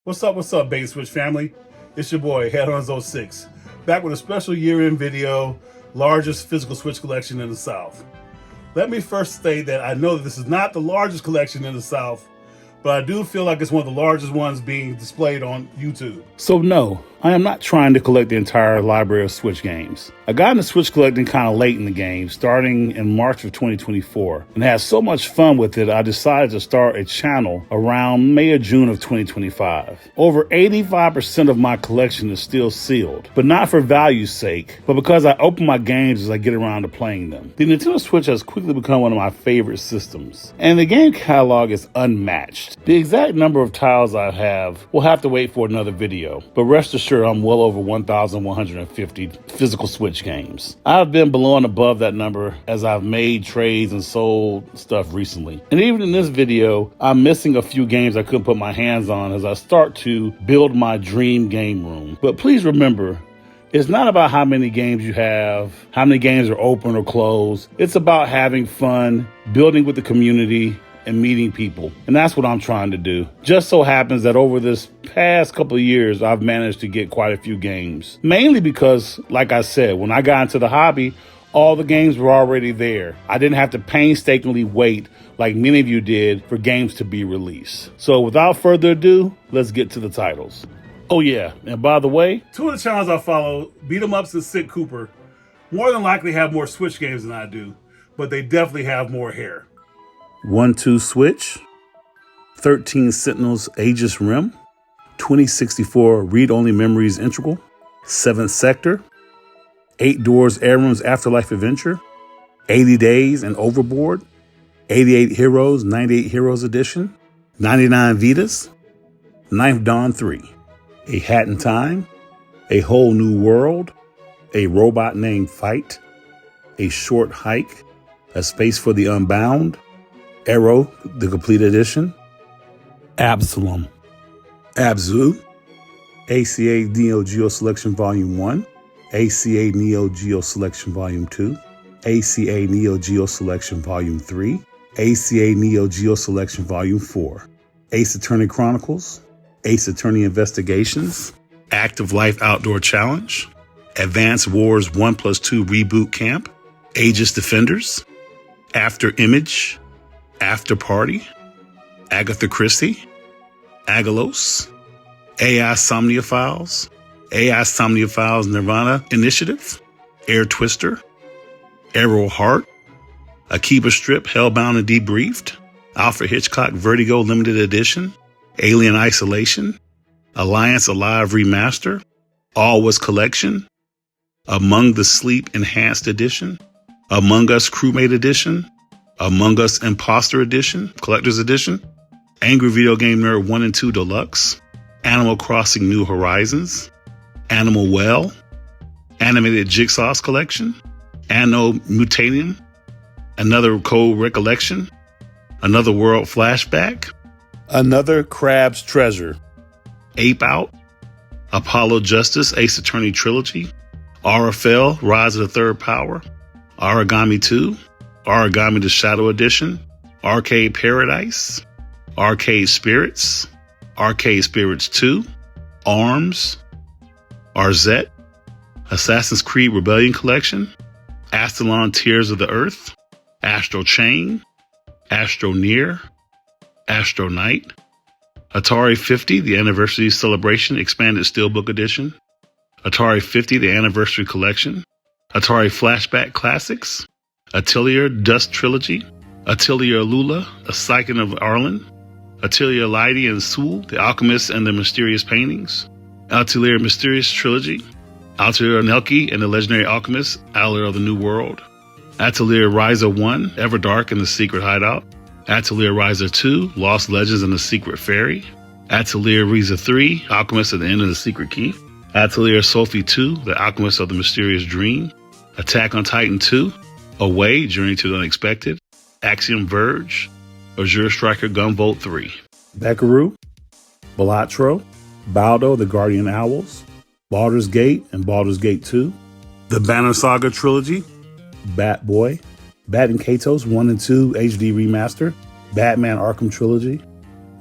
What's up, Bait Switch family? It's your boy, Headhunters06, back with a special year-end video, largest physical Switch collection in the South. Let me first state that I know that this is not the largest collection in the South, but I do feel like it's one of the largest ones being displayed on YouTube. So no, I am not trying to collect the entire library of Switch games. I got into Switch collecting kind of late in the game, starting in March of 2024, and had so much fun with it, I decided to start a channel around May or June of 2025. Over 85% of my collection is still sealed, but not for value's sake, but because I open my games as I get around to playing them. The Nintendo Switch has quickly become one of my favorite systems, and the game catalog is unmatched. The exact number of titles I have will have to wait for another video, but rest assured I'm well over 1,150 physical Switch games. I've been below and above that number as I've made trades and sold stuff recently. And even in this video, I'm missing a few games I couldn't put my hands on as I start to build my dream game room. But please remember, it's not about how many games you have, how many games are open or closed. It's about having fun, building with the community, and meeting people. And that's what I'm trying to do. Just so happens that over this past couple of years, I've managed to get quite a few games. Mainly because, like I said, when I got into the hobby, all the games were already there. I didn't have to painstakingly wait, like many of you did, for games to be released. So without further ado, let's get to the titles. Oh yeah, and by the way, two of the channels I follow, Beat 'em Ups and Sid Cooper, more than likely have more Switch games than I do, but they definitely have more hair. 1-2 Switch, 13 Sentinels Aegis Rim, 2064 Read-Only Memories Integral, 7th Sector, 8 Doors Airrooms Afterlife Adventure, 80 Days and Overboard, 88 Heroes 98 Heroes Edition, 99 Vitas, 9th Dawn 3, A Hat in Time, A Whole New World, A Robot Named Fight, A Short Hike, A Space for the Unbound, Arrow, the Complete Edition, Absalom, Abzu, ACA Neo Geo Selection Volume 1, ACA Neo Geo Selection Volume 2, ACA Neo Geo Selection Volume 3, ACA Neo Geo Selection Volume 4, Ace Attorney Chronicles, Ace Attorney Investigations, Active Life Outdoor Challenge, Advanced Wars 1+2 Reboot Camp, Aegis Defenders, After Image, After Party, Agatha Christie, Agalos, AI Somnia Files, AI Somnia Files Nirvana Initiative, Air Twister, Arrow Heart, Akiba Strip Hellbound and Debriefed, Alfred Hitchcock Vertigo Limited Edition, Alien Isolation, Alliance Alive Remaster, All Was Collection, Among the Sleep Enhanced Edition, Among Us Crewmate Edition, Among Us Imposter Edition, Collector's Edition, Angry Video Game Nerd 1 and 2 Deluxe, Animal Crossing New Horizons, Animal Well, Animated Jigsaw's Collection, Anno Mutanium, Another Code Recollection, Another World Flashback, Another Crab's Treasure, Ape Out, Apollo Justice Ace Attorney Trilogy, RFL Rise of the Third Power, Origami 2, Origami the Shadow Edition, Arcade Paradise, Arcade Spirits 2, ARMS, Arzette, Assassin's Creed Rebellion Collection, Astalon Tears of the Earth, Astro Chain, Astro Near, Astro Knight, Atari 50, the Anniversary Celebration Expanded Steelbook Edition, Atari 50, the Anniversary Collection, Atari Flashback Classics, Atelier Dust Trilogy, Atelier Lula, A Psychic of Arlen, Atelier Leidy and Sewell, The Alchemist and the Mysterious Paintings, Atelier Mysterious Trilogy, Atelier Nelke and the Legendary Alchemist, Atelier of the New World, Atelier Riser 1, Everdark and the Secret Hideout, Atelier Riser 2, Lost Legends and the Secret Fairy, Atelier Riser 3, Alchemist at the End of the Secret Key, Atelier Sophie 2, The Alchemist of the Mysterious Dream, Attack on Titan 2, Away, Journey to the Unexpected, Axiom Verge, Azure Striker Gunvolt 3, Buckaroo, Balatro, Baldo the Guardian Owls, Baldur's Gate and Baldur's Gate 2, the Banner Saga Trilogy, Batboy, Bat and Katos 1 and 2 HD Remaster, Batman Arkham Trilogy,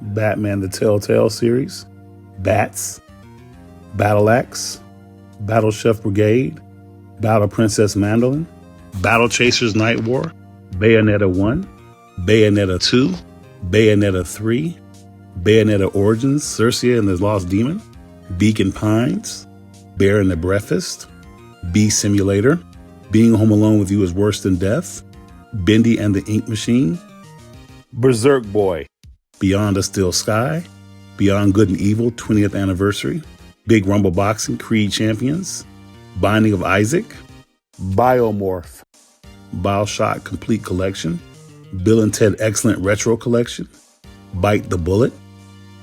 Batman the Telltale series, Bats, Battle Axe, Battle Chef Brigade, Battle Princess Mandolin, Battle Chasers Night War, Bayonetta 1, Bayonetta 2, Bayonetta 3, Bayonetta Origins, Circia and the Lost Demon, Beacon Pines, Bear and the Breakfast, Bee Simulator, Being Home Alone with You is Worse Than Death, Bendy and the Ink Machine, Berserk Boy, Beyond a Still Sky, Beyond Good and Evil 20th Anniversary, Big Rumble Boxing Creed Champions, Binding of Isaac, Biomorph, Bioshock Complete Collection, Bill and Ted Excellent Retro Collection, Bite the Bullet,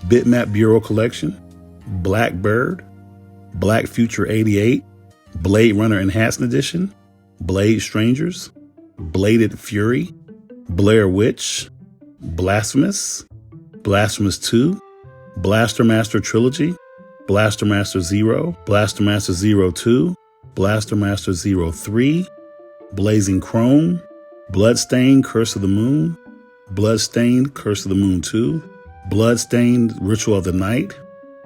Bitmap Bureau Collection, Blackbird, Black Future 88, Blade Runner Enhanced Edition, Blade Strangers, Bladed Fury, Blair Witch, Blasphemous, Blasphemous 2, Blaster Master Trilogy, Blaster Master 0, Blaster Master 02, Blaster Master 03, Blazing Chrome, Bloodstained Curse of the Moon, Bloodstained Curse of the Moon 2, Bloodstained Ritual of the Night,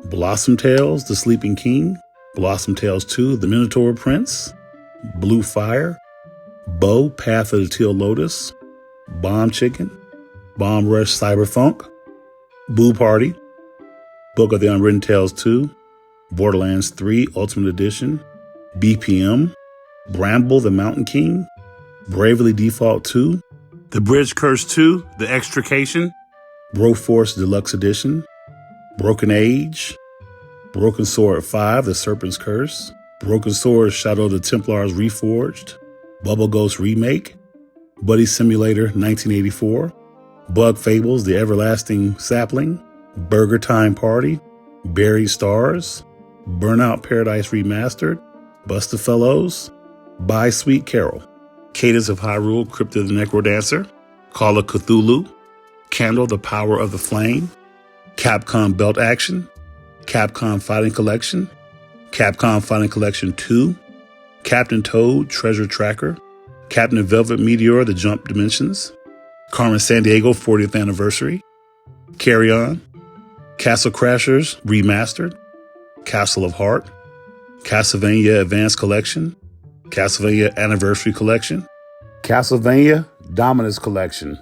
Blossom Tales, The Sleeping King, Blossom Tales 2, The Minotaur Prince, Blue Fire, Bo, Path of the Teal Lotus, Bomb Chicken, Bomb Rush Cyberfunk, Boo Party, Book of the Unwritten Tales 2, Borderlands 3 Ultimate Edition, BPM, Bramble the Mountain King, Bravely Default 2, The Bridge Curse 2, The Extrication, Broforce Deluxe Edition, Broken Age, Broken Sword 5, The Serpent's Curse, Broken Sword Shadow of the Templars Reforged, Bubble Ghost Remake, Buddy Simulator 1984, Bug Fables The Everlasting Sapling, Burger Time Party, Buried Stars, Burnout Paradise Remastered, Buster Fellows, Bye Sweet Carol, Cadence of Hyrule Crypt of the Necrodancer, Call of Cthulhu, Candle the Power of the Flame, Capcom Belt Action, Capcom Fighting Collection, Capcom Fighting Collection 2, Captain Toad Treasure Tracker, Captain Velvet Meteor The Jump Dimensions, Carmen Sandiego 40th Anniversary, Carry On, Castle Crashers Remastered, Castle of Heart, Castlevania Advanced Collection, Castlevania Anniversary Collection, Castlevania Dominus Collection,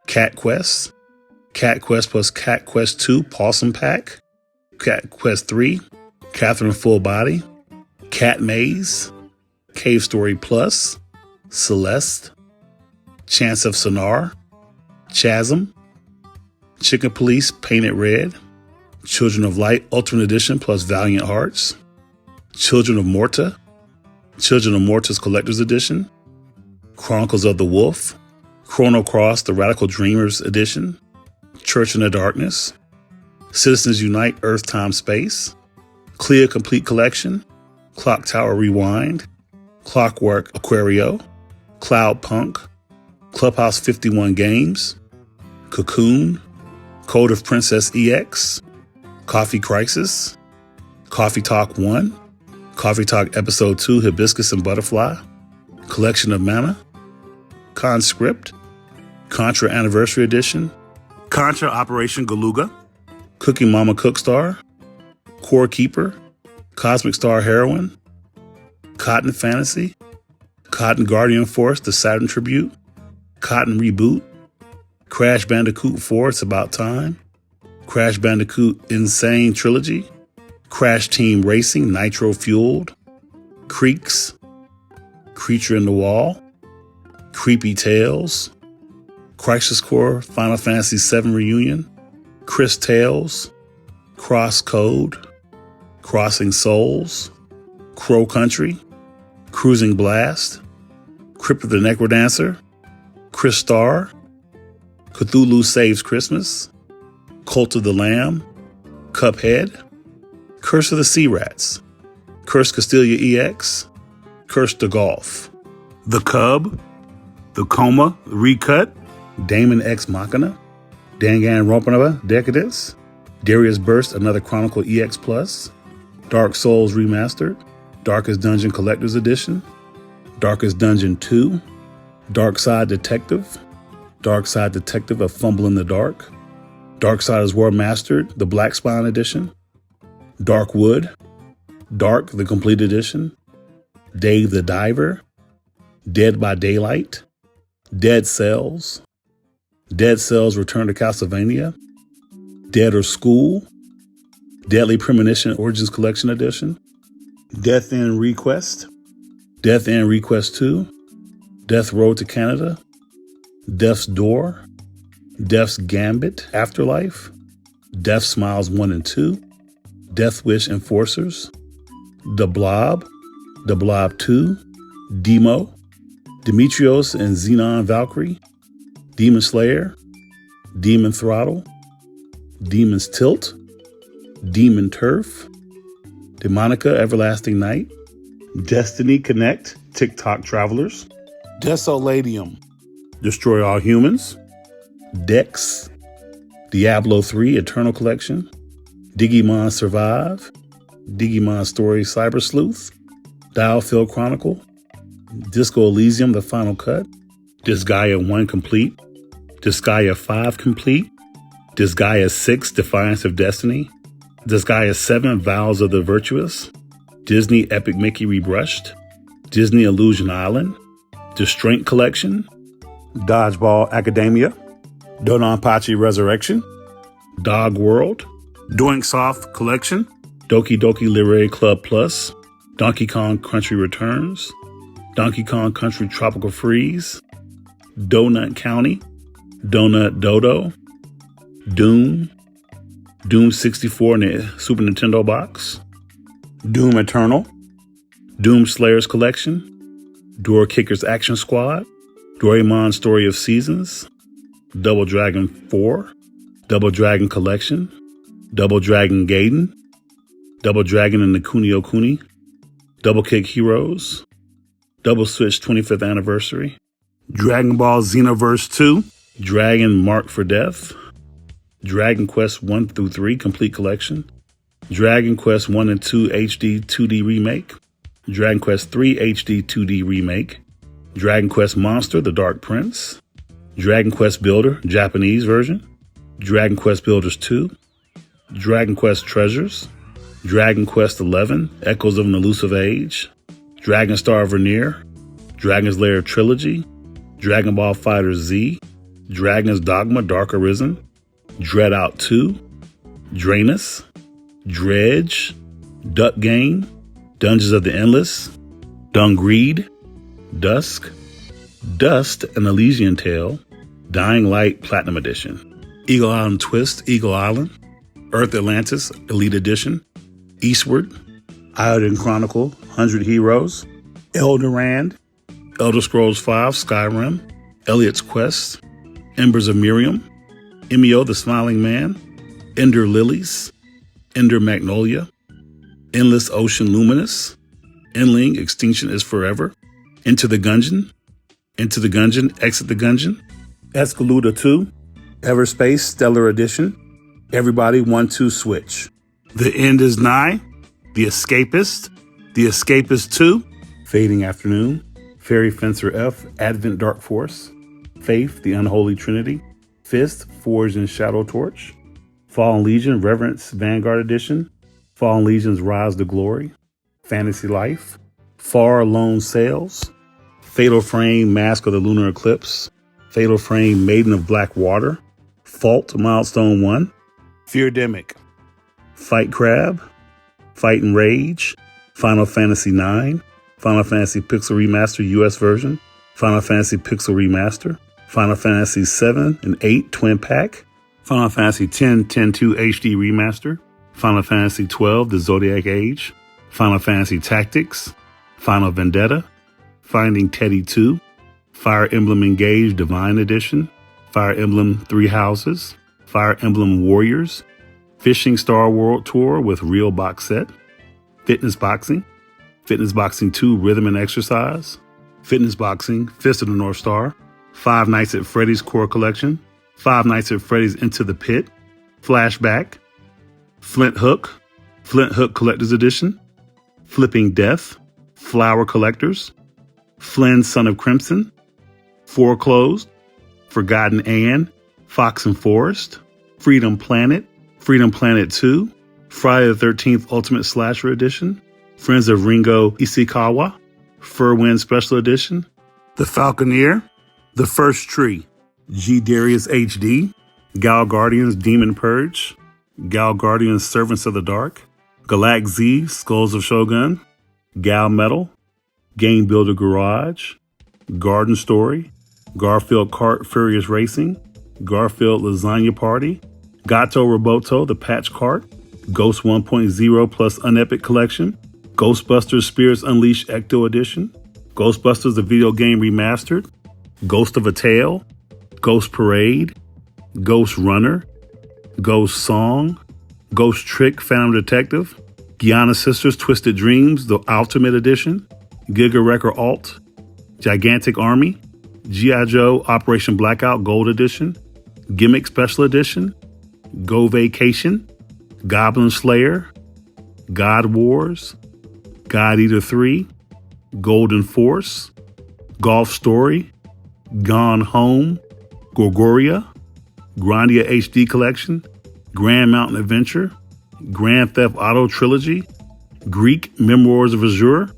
Cat Quest plus Cat Quest 2 Possum Pack, Cat Quest 3, Catherine Full Body, Cat Maze, Cave Story Plus, Celeste, Chance of Sonar, Chasm, Chicken Police Painted Red, Children of Light Ultimate Edition plus Valiant Hearts, Children of Morta, Children of Morta's Collector's Edition, Chronicles of the Wolf, Chrono Cross The Radical Dreamers Edition, Church in the Darkness, Citizens Unite Earth Time Space, Clea Complete Collection, Clock Tower Rewind, Clockwork Aquario, Cloud Punk, Clubhouse 51 Games, Cocoon, Code of Princess EX, Coffee Crisis, Coffee Talk 1, Coffee Talk Episode 2 Hibiscus and Butterfly, Collection of Mana, Conscript, Contra Anniversary Edition, Contra Operation Galuga, Cooking Mama Cookstar, Core Keeper, Cosmic Star Heroine, Cotton Fantasy, Cotton Guardian Force The Saturn Tribute, Cotton Reboot, Crash Bandicoot 4 It's About Time, Crash Bandicoot Insane Trilogy, Crash Team Racing Nitro Fueled, Creeks, Creature in the Wall, Creepy Tales, Crisis Core Final Fantasy VII Reunion, Chris Tales, Cross Code, Crossing Souls, Crow Country, Cruising Blast, Crypt of the Necrodancer, Chris Star, Cthulhu Saves Christmas, Cult of the Lamb, Cuphead, Curse of the Sea Rats, Curse Castilia EX, Curse to Golf, The Cub, The Coma Recut, Damon X Machina, Danganronpa Decadence, Darius Burst Another Chronicle EX Plus, Dark Souls Remastered, Darkest Dungeon Collector's Edition, Darkest Dungeon 2, Dark Side Detective A Fumble in the Dark, Darksiders War Mastered, the Black Spine Edition, Darkwood, Dark the Complete Edition, Dave the Diver, Dead by Daylight, Dead Cells, Dead Cells Return to Castlevania, Dead or School, Deadly Premonition Origins Collection Edition, Death End Request, Death End Request 2, Death Road to Canada, Death's Door, Death's Gambit Afterlife, Death Smiles 1 and 2, Death Wish Enforcers, The Blob 2, Demo, Demetrios and Xenon Valkyrie, Demon Slayer, Demon Throttle, Demon's Tilt, Demon Turf, Demonica Everlasting Night, Destiny Connect, TikTok Travelers, Desoladium, Destroy All Humans, Dex, Diablo 3 Eternal Collection, Digimon Survive, Digimon Story Cyber Sleuth, Dialfield Chronicle, Disco Elysium The Final Cut, Disgaea 1 Complete, Disgaea 5 Complete, Disgaea 6 Defiance of Destiny, Disgaea 7 Vows of the Virtuous, Disney Epic Mickey Rebrushed, Disney Illusion Island, Distraint Collection, Dodgeball Academia, Dononpachi Resurrection, Dog World, Doink Soft Collection, Doki Doki Lyrae Club Plus, Donkey Kong Country Returns, Donkey Kong Country Tropical Freeze, Donut County, Donut Dodo, Doom, Doom 64 in the Super Nintendo box, Doom Eternal, Doom Slayers Collection, Door Kickers Action Squad, Doraemon Story of Seasons, Double Dragon 4, Double Dragon Collection, Double Dragon Gaiden, Double Dragon and the Kunio Kuni, Double Kick Heroes, Double Switch 25th Anniversary, Dragon Ball Xenoverse 2, Dragon Marked for Death, Dragon Quest 1 through 3 Complete Collection, Dragon Quest 1 and 2 HD 2D Remake, Dragon Quest 3 HD 2D Remake, Dragon Quest Monster The Dark Prince, Dragon Quest Builder Japanese version, Dragon Quest Builders 2, Dragon Quest Treasures, Dragon Quest 11 Echoes of an Elusive Age, Dragon Star Vernier, Dragon's Lair Trilogy, Dragon Ball Fighter Z, Dragon's Dogma Dark Arisen, Dread Out 2, Draenus, Dredge, Duck Game, Dungeons of the Endless, Dungreed, Dusk, Dust and Elysian Tale, Dying Light Platinum Edition, Eagle Island Twist, Eagle Island, Earth Atlantis Elite Edition, Eastward, Iodine Chronicle, 100 Heroes, Eldorand, Elder Scrolls V, Skyrim, Elliot's Quest, Embers of Miriam, Emio the Smiling Man, Ender Lilies, Ender Magnolia, Endless Ocean Luminous, Endling Extinction is Forever, Into the Gungeon, Exit the Gungeon, Escaluda 2, Everspace Stellar Edition, Everybody 1-2 Switch. The End is Nigh, The Escapist 2, Fading Afternoon, Fairy Fencer F, Advent Dark Force, Faith, The Unholy Trinity, Fist, Forged in Shadow Torch, Fallen Legion, Reverence Vanguard Edition, Fallen Legion's Rise to Glory, Fantasy Life, Far Lone Sails, Fatal Frame, Mask of the Lunar Eclipse, Fatal Frame, Maiden of Black Water, Fault, Milestone 1, Feardemic, Fight Crab, Fight and Rage, Final Fantasy IX, Final Fantasy Pixel Remaster US version, Final Fantasy Pixel Remaster, Final Fantasy 7 and 8 Twin Pack, Final Fantasy X 10-2 HD Remaster, Final Fantasy 12 The Zodiac Age, Final Fantasy Tactics, Final Vendetta, Finding Teddy 2, Fire Emblem Engage Divine Edition, Fire Emblem Three Houses, Fire Emblem Warriors, Fishing Star World Tour with Real Box Set, Fitness Boxing 2 Rhythm and Exercise, Fitness Boxing Fist of the North Star, Five Nights at Freddy's Core Collection, Five Nights at Freddy's Into the Pit, Flashback, Flint Hook Collector's Edition, Flipping Death, Flower Collectors, Flynn Son of Crimson, Foreclosed, Forgotten Anne, Fox and Forest, Freedom Planet 2, Friday the 13th Ultimate Slasher Edition, Friends of Ringo Ishikawa, Furwind Special Edition, The Falconeer, The First Tree, G. Darius HD, Gal Guardians Demon Purge, Gal Guardians Servants of the Dark, Galax Z Skulls of Shogun, Gal Metal, Game Builder Garage, Garden Story, Garfield Kart Furious Racing, Garfield Lasagna Party, Gato Roboto The Patch Kart, Ghost 1.0 plus Unepic Collection, Ghostbusters Spirits Unleashed Ecto Edition, Ghostbusters the Video Game Remastered, Ghost of a Tale, Ghost Parade, Ghost Runner, Ghost Song, Ghost Trick Phantom Detective, Gianna Sisters Twisted Dreams The Ultimate Edition, Giga Wrecker Alt, Gigantic Army, G.I. Joe Operation Blackout Gold Edition, Gimmick Special Edition, Go Vacation, Goblin Slayer, God Wars, God Eater 3, Golden Force, Golf Story, Gone Home, Gorgoria, Grandia HD Collection, Grand Mountain Adventure, Grand Theft Auto Trilogy, Greek Memoirs of Azure,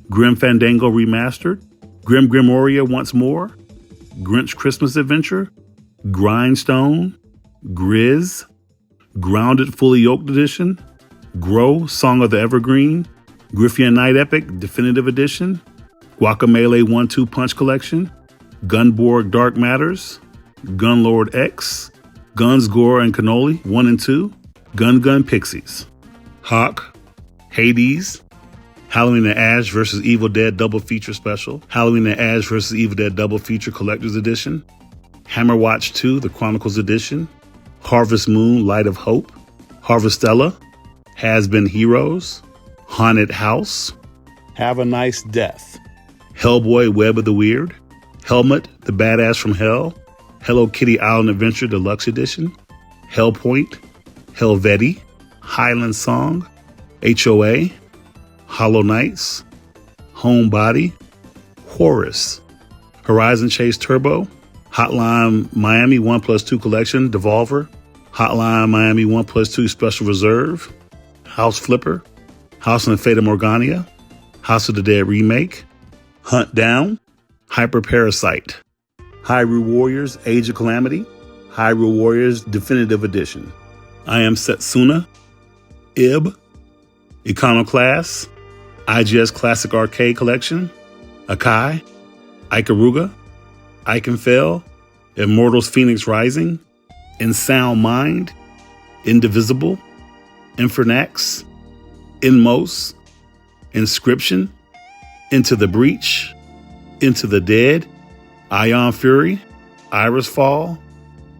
Grim Fandango Remastered, Grim Grimoria Once More, Grinch Christmas Adventure, Grindstone, Grizz, Grounded Fully Yoked Edition, Grow Song of the Evergreen, Griffian Night Epic Definitive Edition, Guacamelee 1-2 Punch Collection, Gunborg Dark Matters, Gunlord X, Guns Gore and Cannoli 1 and 2, Gun Pixies, Hawk, Hades, Halloween and Ash vs. Evil Dead Double Feature Special, Halloween and Ash vs. Evil Dead Double Feature Collector's Edition, Hammerwatch 2 The Chronicles Edition, Harvest Moon Light of Hope, Harvestella, Has Been Heroes, Haunted House, Have a Nice Death, Hellboy Web of the Weird, Helmet the Badass from Hell, Hello Kitty Island Adventure Deluxe Edition, Hellpoint, Helvetti, Highland Song, HOA, Hollow Knights, Homebody, Horus, Horizon Chase Turbo, Hotline Miami 1+2 Collection Devolver, Hotline Miami 1+2 Special Reserve, House Flipper, House of the Fata Morgana, House of the Dead Remake, Hunt Down, Hyper Parasite, Hyrule Warriors Age of Calamity, Hyrule Warriors Definitive Edition, I Am Setsuna, Ib, Iconoclast, IGS Classic Arcade Collection, Akai, Ikaruga, Ikenfell, Immortals Phoenix Rising, In Sound Mind, Indivisible, Infernax, Inmos, Inscription, Into the Breach, Into the Dead, Ion Fury, Iris Fall,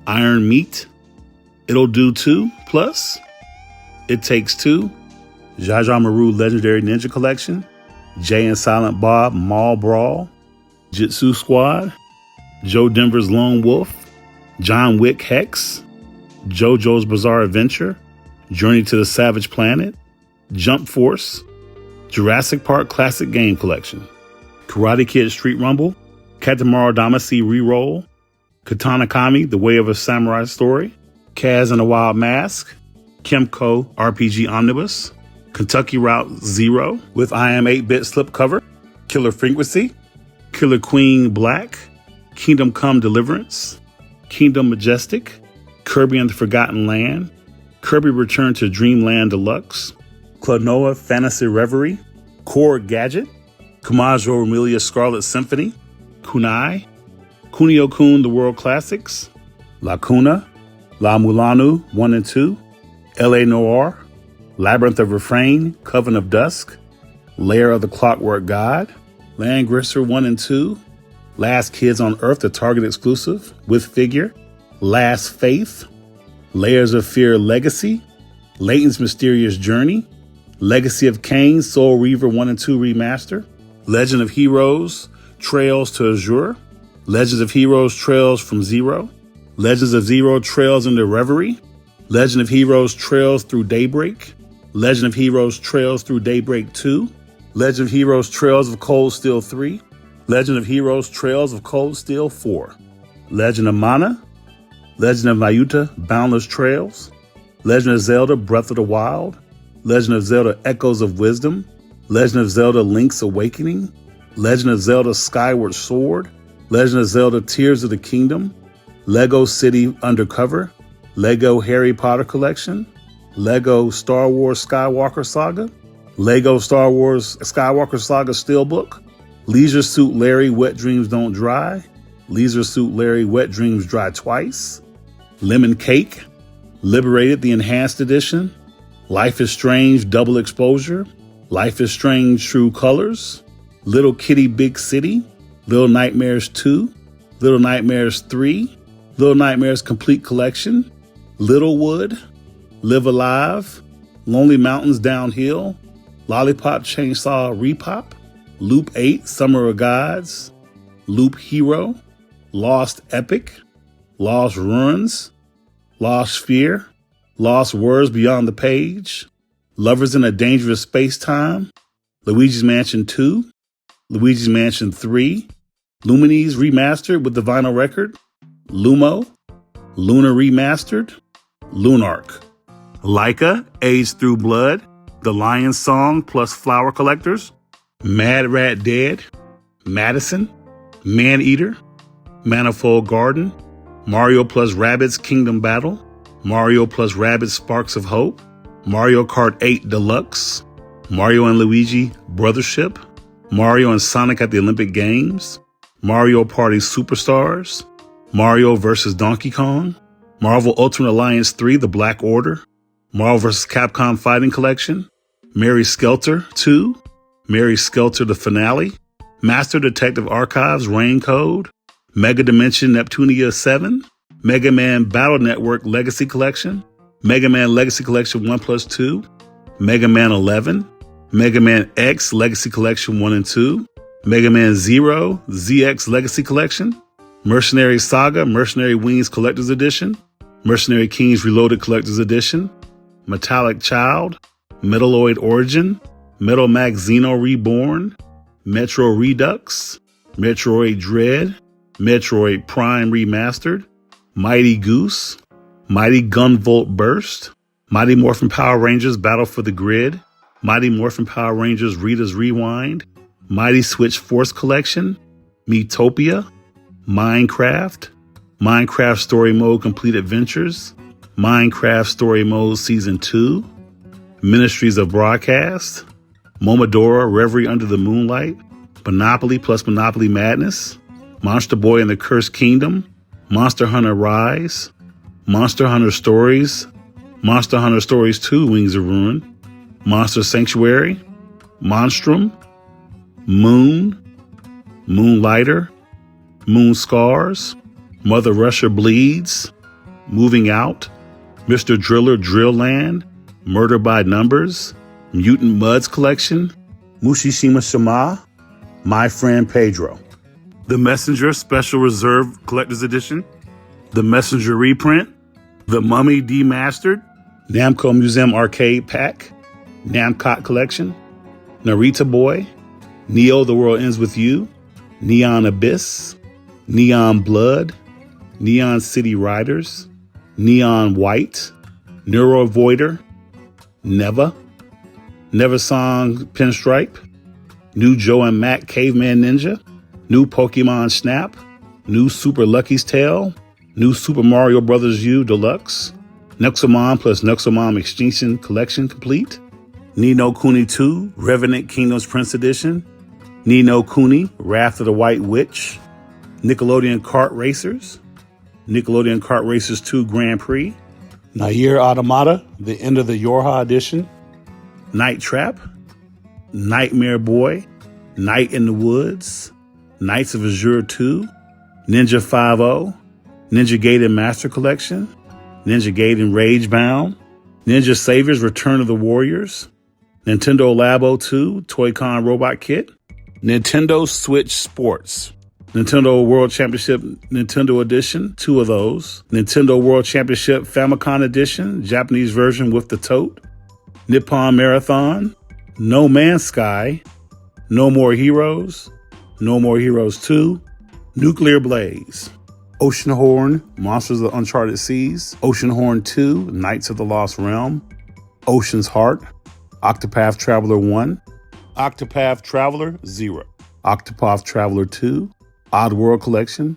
Iron Meat, It'll Do 2 Plus, It Takes Two, Jaja Maru Legendary Ninja Collection, Jay and Silent Bob Mall Brawl, Jitsu Squad, Joe Denver's Lone Wolf, John Wick Hex, JoJo's Bizarre Adventure, Journey to the Savage Planet, Jump Force, Jurassic Park Classic Game Collection, Karate Kid Street Rumble, Katamari Damacy Reroll, Katana Kami The Way of a Samurai Story, Kaz and the Wild Mask, Kemco RPG Omnibus, Kentucky Route Zero with I Am 8-Bit Slipcover, Killer Frequency, Killer Queen Black, Kingdom Come Deliverance, Kingdom Majestic, Kirby and the Forgotten Land, Kirby Return to Dreamland Deluxe, Klonoa Fantasy Reverie, Core Gadget, Kumajo Emilia Scarlet Symphony, Kunai, Kunio-kun The World Classics, Lacuna, La Mulanu 1 and 2, L.A. Noir, Labyrinth of Refrain, Coven of Dusk, Lair of the Clockwork God, Landgrisser 1 and 2, Last Kids on Earth, the Target exclusive, with figure, Last Faith, Layers of Fear Legacy, Leighton's Mysterious Journey, Legacy of Kain, Soul Reaver 1 and 2 Remaster, Legend of Heroes, Trails to Azure, Legends of Heroes, Trails from Zero, Legends of Zero, Trails into Reverie, Legend of Heroes, Trails through Daybreak, Legend of Heroes, Trails through Daybreak 2, Legend of Heroes, Trails of Cold Steel 3, Legend of Heroes, Trails of Cold Steel 4, Legend of Mana, Legend of Mayuta, Boundless Trails, Legend of Zelda Breath of the Wild, Legend of Zelda Echoes of Wisdom, Legend of Zelda Link's Awakening, Legend of Zelda Skyward Sword, Legend of Zelda Tears of the Kingdom, Lego City Undercover, Lego Harry Potter Collection, Lego Star Wars Skywalker Saga, Lego Star Wars Skywalker Saga Steelbook, Leisure Suit Larry Wet Dreams Don't Dry, Leisure Suit Larry Wet Dreams Dry Twice, Lemon Cake, Liberated the Enhanced Edition, Life is Strange Double Exposure, Life is Strange True Colors, Little Kitty Big City, Little Nightmares 2, Little Nightmares 3, Little Nightmares Complete Collection, Littlewood, Live Alive, Lonely Mountains Downhill, Lollipop Chainsaw Repop, Loop 8 Summer of Gods, Loop Hero, Lost Epic, Lost Ruins, Lost Sphere, Lost Words Beyond the Page, Lovers in a Dangerous Space-Time, Luigi's Mansion 2, Luigi's Mansion 3, Lumines Remastered with the vinyl record, Lumo, Luna Remastered, Lunark, Laika, Aged Through Blood, The Lion Song plus Flower Collectors, Mad Rat Dead, Madison, Maneater, Manifold Garden, Mario plus Rabbids Kingdom Battle, Mario plus Rabbids Sparks of Hope, Mario Kart 8 Deluxe, Mario and Luigi Brothership, Mario and Sonic at the Olympic Games, Mario Party Superstars, Mario vs. Donkey Kong, Marvel Ultimate Alliance 3 The Black Order, Marvel vs. Capcom Fighting Collection, Mary Skelter 2, Mary Skelter The Finale, Master Detective Archives Rain Code, Mega Dimension Neptunia 7, Mega Man Battle Network Legacy Collection, Mega Man Legacy Collection 1+2, Mega Man 11, Mega Man X Legacy Collection 1 and 2, Mega Man Zero ZX Legacy Collection, Mercenary Saga Mercenary Wings Collector's Edition, Mercenary Kings Reloaded Collector's Edition, Metallic Child, Metaloid Origin, Metal Max Xeno Reborn, Metro Redux, Metroid Dread, Metroid Prime Remastered, Mighty Goose, Mighty Gunvolt Burst, Mighty Morphin Power Rangers Battle for the Grid, Mighty Morphin Power Rangers Rita's Rewind, Mighty Switch Force Collection, Metopia, Minecraft, Minecraft Story Mode Complete Adventures, Minecraft Story Mode Season 2, Ministries of Broadcast, Momodora Reverie Under the Moonlight, Monopoly plus Monopoly Madness, Monster Boy and the Cursed Kingdom, Monster Hunter Rise, Monster Hunter Stories, Monster Hunter Stories 2 Wings of Ruin, Monster Sanctuary, Monstrum, Moon, Moonlighter, Moon Scars, Mother Russia Bleeds, Moving Out, Mr. Driller Drill Land, Murder by Numbers, Mutant Muds Collection, Mushishima Shima, My Friend Pedro, The Messenger Special Reserve Collector's Edition, The Messenger Reprint, The Mummy Demastered, Namco Museum Arcade Pack, Namcot Collection, Narita Boy, Neo The World Ends With You, Neon Abyss, Neon Blood, Neon City Riders, Neon White, Neuro Voider, Neva, Never Song Pinstripe, New Joe and Mac Caveman Ninja, New Pokemon Snap, New Super Lucky's Tale, New Super Mario Bros. U Deluxe, Nexomon plus Nexomon Extinction Collection Complete, Ni no Kuni 2 Revenant Kingdoms Prince Edition, Ni no Kuni Wrath of the White Witch, Nickelodeon Kart Racers, Nickelodeon Kart Racers 2 Grand Prix, Nier Automata, The End of the Yorha Edition, Night Trap, Nightmare Boy, Night in the Woods, Knights of Azure 2, Ninja 5-0, Ninja Gaiden Master Collection, Ninja Gaiden Ragebound, Ninja Saviors Return of the Warriors, Nintendo Labo 2 Toy-Con Robot Kit, Nintendo Switch Sports, Nintendo World Championship Nintendo Edition, 2 of those, Nintendo World Championship Famicom Edition, Japanese version with the tote, Nippon Marathon, No Man's Sky, No More Heroes, No More Heroes 2, Nuclear Blaze, Oceanhorn, Monsters of the Uncharted Seas, Oceanhorn 2, Knights of the Lost Realm, Ocean's Heart, Octopath Traveler 1, Octopath Traveler 0, Octopath Traveler 2, Oddworld Collection,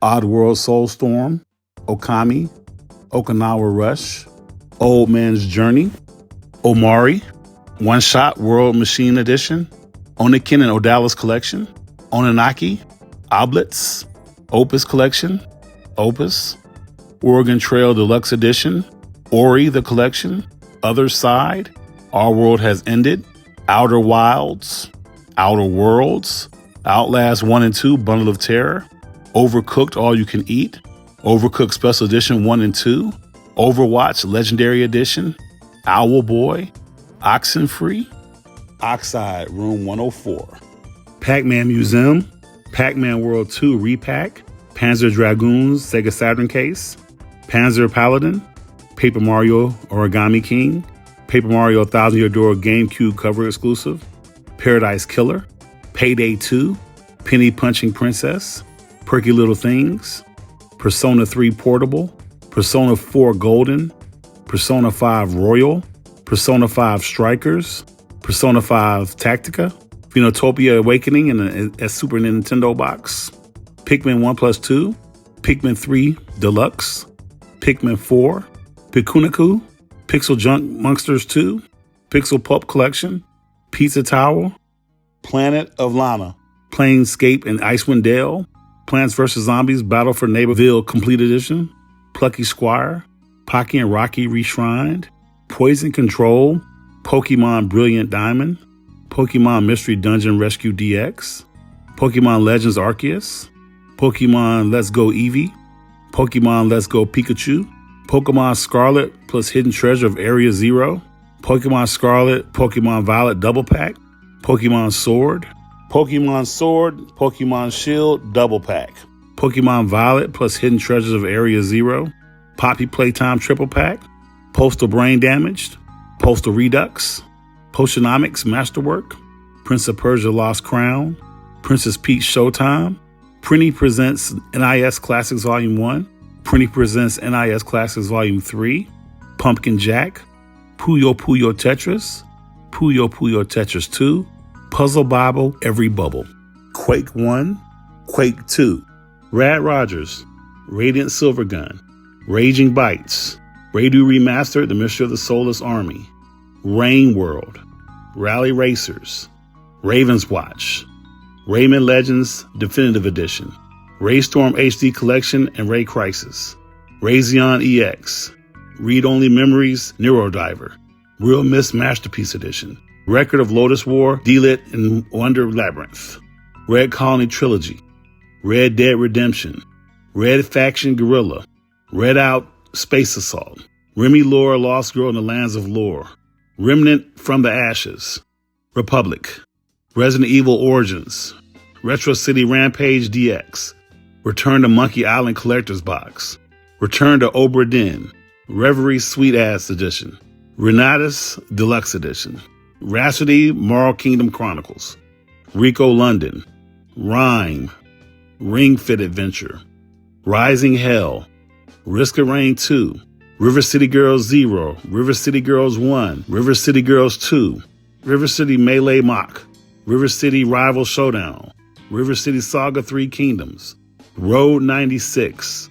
Oddworld Soulstorm, Okami, Okinawa Rush, Old Man's Journey, Omari, One Shot World Machine Edition, Oniken and Odalis Collection, Onanaki, Oblitz, Opus Collection, Opus, Oregon Trail Deluxe Edition, Ori the Collection, Other Side, Our World Has Ended, Outer Wilds, Outer Worlds, Outlast 1 and 2 Bundle of Terror, Overcooked All You Can Eat, Overcooked Special Edition 1 and 2, Overwatch Legendary Edition, Owl Boy, Oxenfree, Oxide Room 104, Pac-Man Museum, Pac-Man World 2 Repack, Panzer Dragoons Sega Saturn Case, Panzer Paladin, Paper Mario Origami King, Paper Mario 1000 Year Door GameCube cover exclusive, Paradise Killer, Payday 2, Penny Punching Princess, Perky Little Things, Persona 3 Portable, Persona 4 Golden, Persona 5 Royal, Persona 5 Strikers, Persona 5 Tactica, Phenotopia Awakening in a Super Nintendo box, Pikmin 1+2, Pikmin 3 Deluxe, Pikmin 4, Pikuniku, Pixel Junk Monsters 2, Pixel Pulp Collection, Pizza Tower, Planet of Lana, Planescape and Icewind Dale, Plants vs. Zombies Battle for Neighborville Complete Edition, Plucky Squire, Pocky and Rocky Reshrined, Poison Control, Pokemon Brilliant Diamond, Pokemon Mystery Dungeon Rescue DX, Pokemon Legends Arceus, Pokemon Let's Go Eevee, Pokemon Let's Go Pikachu, Pokemon Scarlet plus Hidden Treasure of Area Zero, Pokemon Scarlet, Pokemon Violet Double Pack, Pokemon Sword, Pokemon Shield Double Pack, Pokemon Violet plus Hidden Treasures of Area Zero, Poppy Playtime Triple Pack, Postal Brain Damaged, Postal Redux, Potionomics Masterwork, Prince of Persia Lost Crown, Princess Peach Showtime, Prinny Presents NIS Classics Volume 1, Prinny Presents NIS Classics Volume 3, Pumpkin Jack, Puyo Puyo Tetris, Puyo Puyo Tetris 2, Puzzle Bible Every Bubble, Quake 1, Quake 2, Rad Rogers, Radiant Silvergun, Raging Bites, Radu Remastered The Mystery of the Soulless Army, Rain World, Rally Racers, Raven's Watch, Rayman Legends Definitive Edition, Raystorm HD Collection and Ray Crisis, Raytheon EX, Read Only Memories Neurodiver, Real Miss Masterpiece Edition, Record of Lotus War D-Lit and Wonder Labyrinth, Red Colony Trilogy, Red Dead Redemption, Red Faction Guerrilla, Red Out Space Assault, Remy Lore Lost Girl in the Lands of Lore, Remnant from the Ashes, Republic, Resident Evil Origins, Retro City Rampage DX, Return to Monkey Island Collector's Box, Return to Obra Dinn, Reverie Sweet Ass Edition, Renatus Deluxe Edition, Rhapsody Moral Kingdom Chronicles, Rico London, Rhyme, Ring Fit Adventure, Rising Hell, Risk of Rain 2, River City Girls 0, River City Girls 1, River City Girls 2, River City Melee Mock, River City Rival Showdown, River City Saga 3 Kingdoms, Road 96,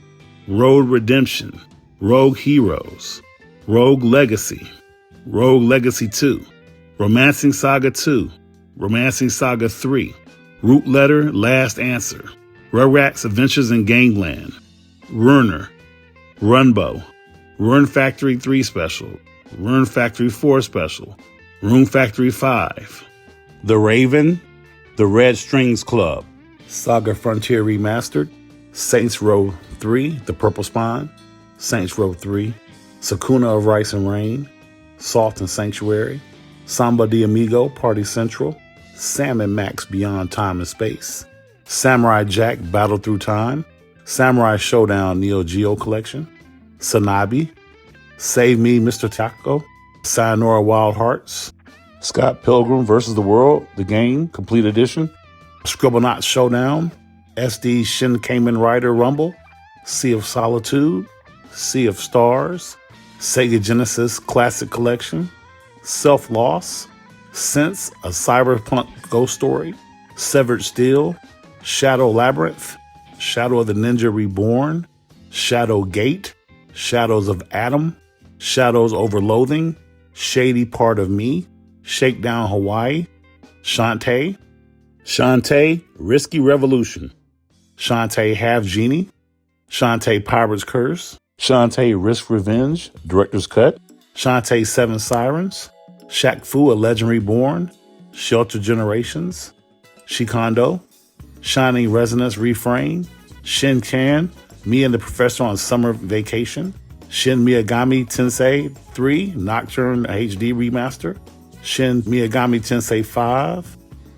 Road Redemption, Rogue Heroes, Rogue Legacy 2, Romancing Saga 2, Romancing Saga 3, Root Letter Last Answer, Rugrats Adventures in Gangland, Runer, Runbow, Rune Factory 3 Special, Rune Factory 4 Special, Rune Factory 5, The Raven, The Red Strings Club, Saga Frontier Remastered, Saints Row 3, The Purple Spine, Saints Row 3, Sakuna of Rice and Rain, Salt and Sanctuary, Samba de Amigo Party Central, Sam and Max Beyond Time and Space, Samurai Jack Battle Through Time, Samurai Showdown Neo Geo Collection, Sanabi, Save Me Mr. Taco, Sayonara Wild Hearts, Scott Pilgrim vs. the World, the game, Complete Edition, Scribblenauts Showdown, SD Shin Kamen Rider Rumble, Sea of Solitude, Sea of Stars, Sega Genesis Classic Collection, Self-Loss, Sense, a cyberpunk ghost story, Severed Steel, Shadow Labyrinth, Shadow of the Ninja Reborn, Shadow Gate, Shadows of Adam, Shadows Over Loathing, Shady Part of Me, Shakedown Hawaii, Shantae, Risky Revolution, Shantae Half Genie, Shantae Pirate's Curse, Shantae Risk Revenge, Director's Cut, Shantae Seven Sirens, Shaq Fu, A Legend Reborn, Shelter Generations, Shikondo, Shining Resonance Reframe, Shin Chan, Me and the Professor on Summer Vacation, Shin Miyagami Tensei 3 Nocturne HD Remaster, Shin Miyagami Tensei 5,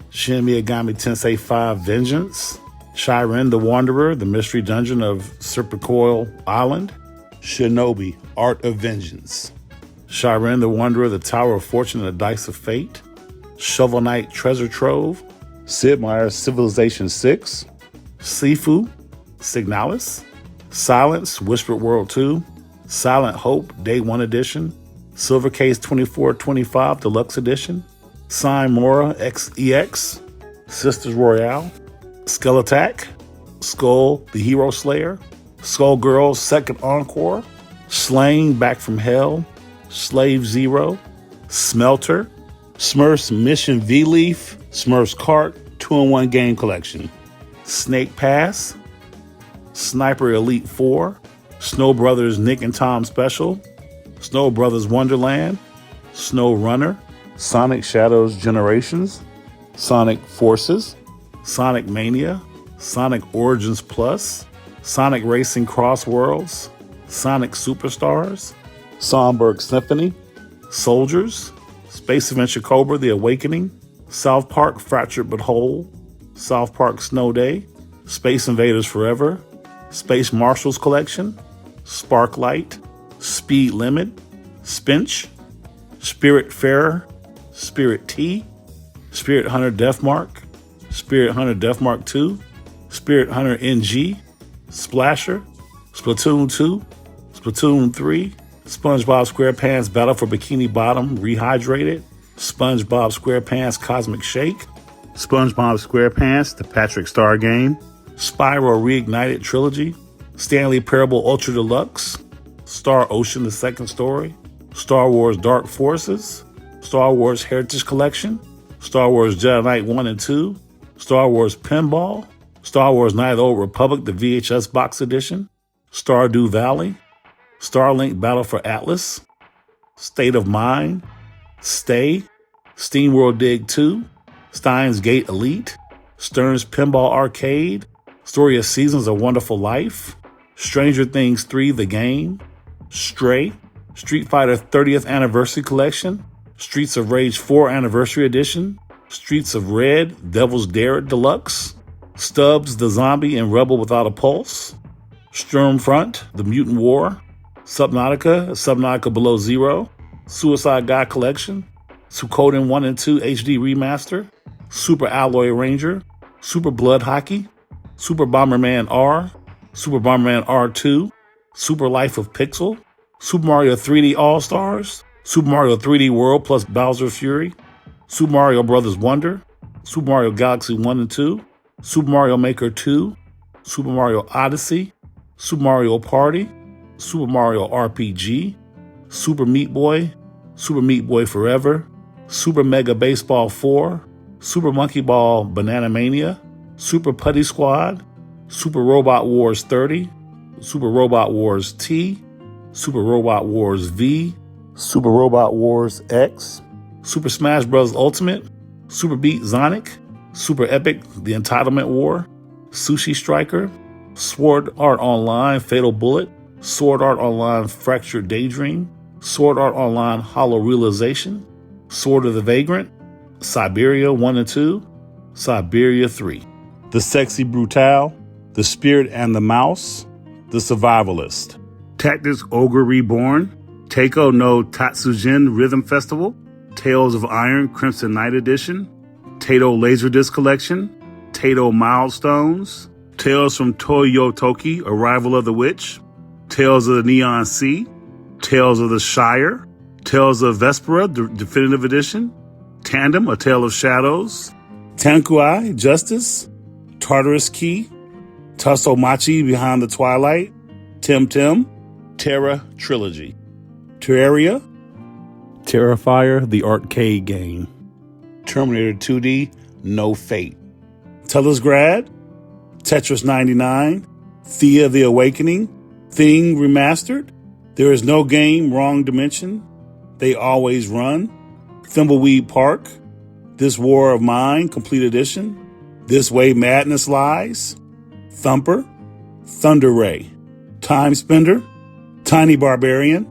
Shin Miyagami Tensei 5 Vengeance, Shiren the Wanderer, The Mystery Dungeon of Serpicoil Island, Shinobi, Art of Vengeance, Shiren the Wanderer, The Tower of Fortune and the Dice of Fate, Shovel Knight Treasure Trove, Sid Meier's Civilization 6, Sifu, Signalis, Silence, Whispered World 2, Silent Hope, Day 1 Edition, Silver Case 2425 Deluxe Edition, Sign Mora XEX, Sisters Royale, Skull Attack, Skull the Hero Slayer, Skullgirls Second Encore, Slain Back from Hell, Slave Zero, Smelter, Smurfs Mission V-Leaf, Smurfs Cart 2-in-1 Game Collection, Snake Pass, Sniper Elite 4, Snow Brothers Nick and Tom Special, Snow Brothers Wonderland, Snow Runner, Sonic Shadows Generations, Sonic Forces, Sonic Mania, Sonic Origins Plus, Sonic Racing Cross Worlds, Sonic Superstars, Songbird Symphony, Soldiers, Space Adventure Cobra The Awakening, South Park Fractured But Whole, South Park Snow Day, Space Invaders Forever, Space Marshals Collection, Sparklight, Speed Limit, Spinch, Spirit Farer, Spirit T, Spirit Hunter Deathmark, Spirit Hunter Deathmark 2, Spirit Hunter NG, Splasher, Splatoon 2, Splatoon 3, SpongeBob SquarePants Battle for Bikini Bottom Rehydrated, SpongeBob SquarePants Cosmic Shake, SpongeBob SquarePants The Patrick Star Game, Spyro Reignited Trilogy, Stanley Parable Ultra Deluxe, Star Ocean The Second Story, Star Wars Dark Forces, Star Wars Heritage Collection, Star Wars Jedi Knight 1 and 2, Star Wars Pinball, Star Wars Knight of the Old Republic The VHS Box Edition, Stardew Valley, Starlink Battle for Atlas, State of Mind, Stay, SteamWorld Dig 2, Steins Gate Elite, Stern's Pinball Arcade, Story of Seasons A Wonderful Life, Stranger Things 3 The Game, Stray, Street Fighter 30th Anniversary Collection, Streets of Rage 4 Anniversary Edition, Streets of Red, Devil's Dare Deluxe, Stubbs the Zombie and Rebel Without a Pulse, Sturmfront, The Mutant War, Subnautica Below Zero, Suicide God Collection, Suikoden 1 and 2 HD Remaster, Super Alloy Ranger, Super Blood Hockey, Super Bomberman R, Super Bomberman R2, Super Life of Pixel, Super Mario 3D All-Stars, Super Mario 3D World plus Bowser Fury, Super Mario Bros. Wonder, Super Mario Galaxy 1 and 2, Super Mario Maker 2, Super Mario Odyssey, Super Mario Party, Super Mario RPG, Super Meat Boy Forever, Super Mega Baseball 4, Super Monkey Ball Banana Mania, Super Putty Squad, Super Robot Wars 30, Super Robot Wars T, Super Robot Wars V, Super Robot Wars X, Super Smash Bros. Ultimate, Super Beat Sonic, Super Epic The Entitlement War, Sushi Striker, Sword Art Online Fatal Bullet, Sword Art Online Fractured Daydream, Sword Art Online Hollow Realization, Sword of the Vagrant, Siberia 1 and 2, Siberia 3, The Sexy Brutale, The Spirit and the Mouse, The Survivalist, Tactics Ogre Reborn, Teiko no Tatsujin Rhythm Festival, Tales of Iron Crimson Knight Edition, Tato Laserdisc Collection, Tato Milestones, Tales from Toyotoki, Arrival of the Witch, Tales of the Neon Sea, Tales of the Shire, Tales of Vespera, Definitive Edition, Tandem, A Tale of Shadows, Tankuai, Justice, Tartarus Key, Tasomachi, Behind the Twilight, Tim Tim, Terra Trilogy, Terraria, Terrifier, the arcade game, Terminator 2D, No Fate, Telesgrad, Tetris 99, Thea the Awakening, Thing Remastered, There Is No Game, Wrong Dimension, They Always Run, Thimbleweed Park, This War of Mine, Complete Edition, This Way Madness Lies, Thumper, Thunder Ray, Time Spender, Tiny Barbarian,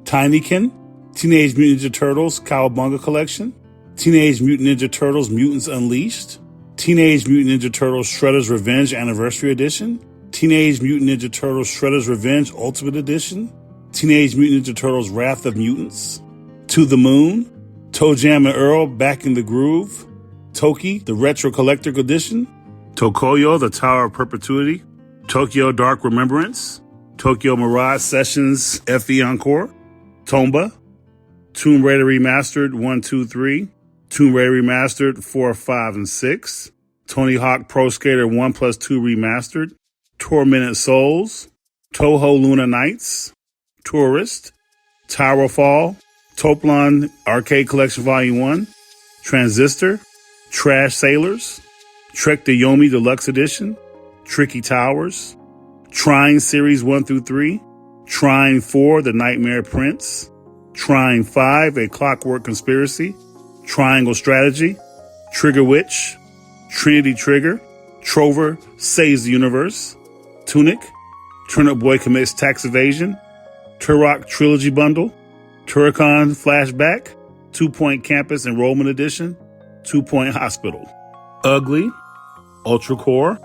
Tinykin, Teenage Mutant Ninja Turtles Cowabunga Collection, Teenage Mutant Ninja Turtles Mutants Unleashed, Teenage Mutant Ninja Turtles Shredder's Revenge Anniversary Edition, Teenage Mutant Ninja Turtles Shredder's Revenge Ultimate Edition, Teenage Mutant Ninja Turtles Wrath of Mutants, To the Moon, Toe Jam and Earl Back in the Groove, Toki, the Retro Collector Edition, Tokoyo, the Tower of Perpetuity, Tokyo Dark Remembrance, Tokyo Mirage Sessions FE Encore, Tomba, Tomb Raider Remastered 1, 2, 3, Tomb Raider Remastered 4, 5, and 6, Tony Hawk Pro Skater 1 plus 2 Remastered, Tormented Souls, Toho Luna Nights, Tourist, Tower Fall, Toplon Arcade Collection Volume 1, Transistor, Trash Sailors, Trek to Yomi Deluxe Edition, Tricky Towers, Trine Series 1 through 3, Trine 4, The Nightmare Prince, Trine 5, A Clockwork Conspiracy, Triangle Strategy, Trigger Witch, Trinity Trigger, Trover Saves the Universe, Tunic, Turnip Boy Commits Tax Evasion, Turok Trilogy Bundle, Turrican Flashback, 2 Point Campus Enrollment Edition, 2 Point Hospital, Ugly, Ultra Core,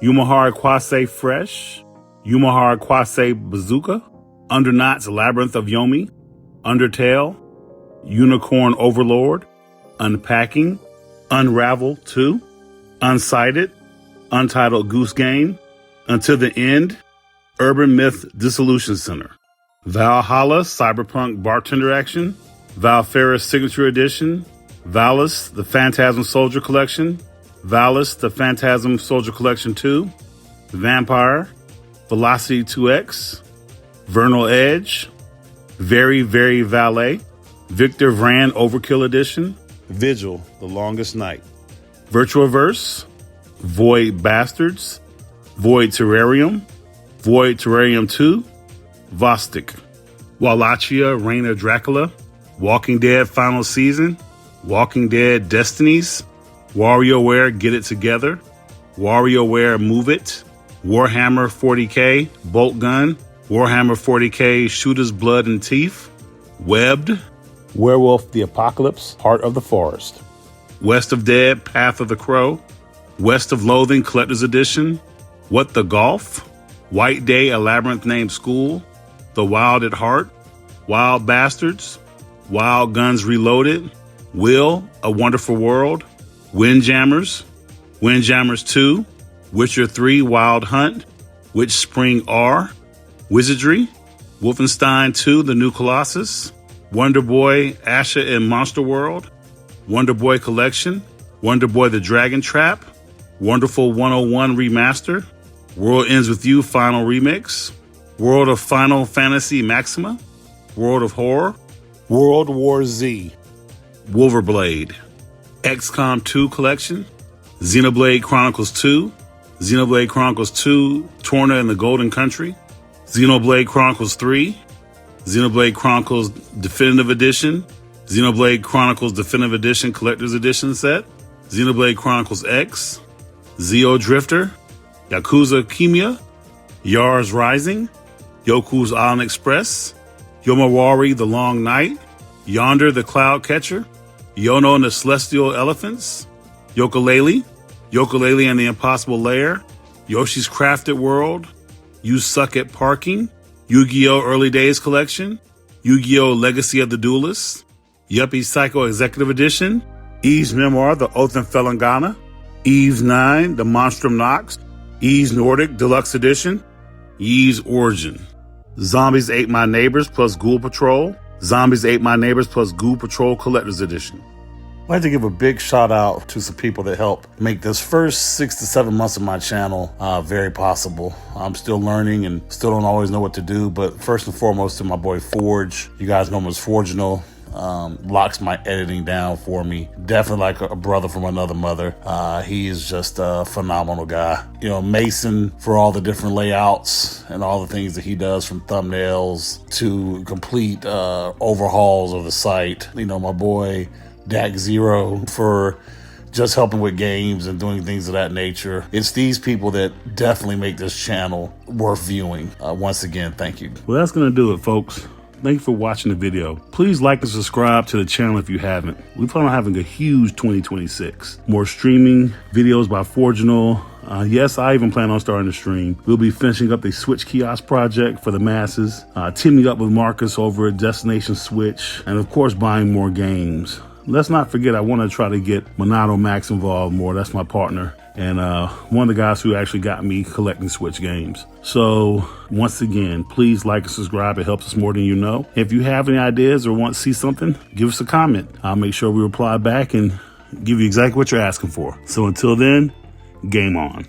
Yumahara Kwase Fresh, Yumahara Kwase Bazooka, Underknots Labyrinth of Yomi, Undertale, Unicorn Overlord, Unpacking, Unravel 2, Unsighted, Untitled Goose Game, Until the End, Urban Myth Dissolution Center, Valhalla Cyberpunk Bartender Action, Valferris Signature Edition, Valis The Phantasm Soldier Collection, Valis The Phantasm Soldier Collection 2, Vampire, Velocity 2X, Vernal Edge, Very Very Valet, Victor Vran Overkill Edition, Vigil The Longest Night, Virtuaverse, Void Bastards, Void Terrarium 2, Vostok, Wallachia Reign of Dracula, Walking Dead Final Season, Walking Dead Destinies, WarioWare Get It Together, WarioWare Move It, Warhammer 40k Bolt Gun, Warhammer 40k Shooter's Blood and Teeth, Webbed, Werewolf the Apocalypse Heart of the Forest, West of Dead Path of the Crow, West of Loathing Collector's Edition, What the Golf, White Day A Labyrinth Named School, The Wild at Heart, Wild Bastards, Wild Guns Reloaded, Will, A Wonderful World, Windjammers, Windjammers 2, Witcher 3 Wild Hunt, Witch Spring R, Wizardry, Wolfenstein 2 The New Colossus, Wonder Boy Asha in Monster World, Wonder Boy Collection, Wonder Boy The Dragon Trap, Wonderful 101 Remaster, World Ends With You Final Remix, World of Final Fantasy Maxima, World of Horror, World War Z, Wolverblade, XCOM 2 Collection, Xenoblade Chronicles 2, Xenoblade Chronicles 2 Torna in the Golden Country, Xenoblade Chronicles 3, Xenoblade Chronicles Definitive Edition, Xenoblade Chronicles Definitive Edition Collector's Edition Set, Xenoblade Chronicles X, Zeo Drifter, Yakuza Kimeia, Yars Rising, Yoku's Island Express, Yomawari The Long Night, Yonder the Cloud Catcher, Yono and the Celestial Elephants, Yooka-Laylee, Yooka-Laylee and the Impossible Lair, Yoshi's Crafted World, You Suck at Parking, Yu-Gi-Oh! Early Days Collection, Yu-Gi-Oh! Legacy of the Duelist, Yuppie Psycho Executive Edition, Eve's Memoir, The Oath and Felangana, Eve's 9, The Monstrum Nox, Ys Nordic Deluxe Edition, Ys Origin, Zombies Ate My Neighbors plus Ghoul Patrol, Zombies Ate My Neighbors plus Ghoul Patrol Collector's Edition. I'd like to give a big shout out to some people that helped make this first 6 to 7 months of my channel very possible. I'm still learning and still don't always know what to do, but first and foremost to my boy Forge. You guys know him as Forginal. Locks my editing down for me. Definitely like a brother from another mother. He is just a phenomenal guy. You know, Mason for all the different layouts and all the things that he does, from thumbnails to complete overhauls of the site. You know, my boy Dak Zero for just helping with games and doing things of that nature. It's these people that definitely make this channel worth viewing. Once again, thank you. Well, that's gonna do it, folks. Thank you for watching the video. Please like and subscribe to the channel if you haven't. We plan on having a huge 2026. More streaming videos by Forginal. Yes, I even plan on starting to stream. We'll be finishing up the Switch kiosk project for the masses, teaming up with Marcus over at Destination Switch, and of course buying more games. Let's not forget, I want to try to get Monado Max involved more. That's my partner and one of the guys who actually got me collecting Switch games. So once again, please like and subscribe. It helps us more than you know. If you have any ideas or want to see something, give us a comment. I'll make sure we reply back and give you exactly what you're asking for. So until then, game on.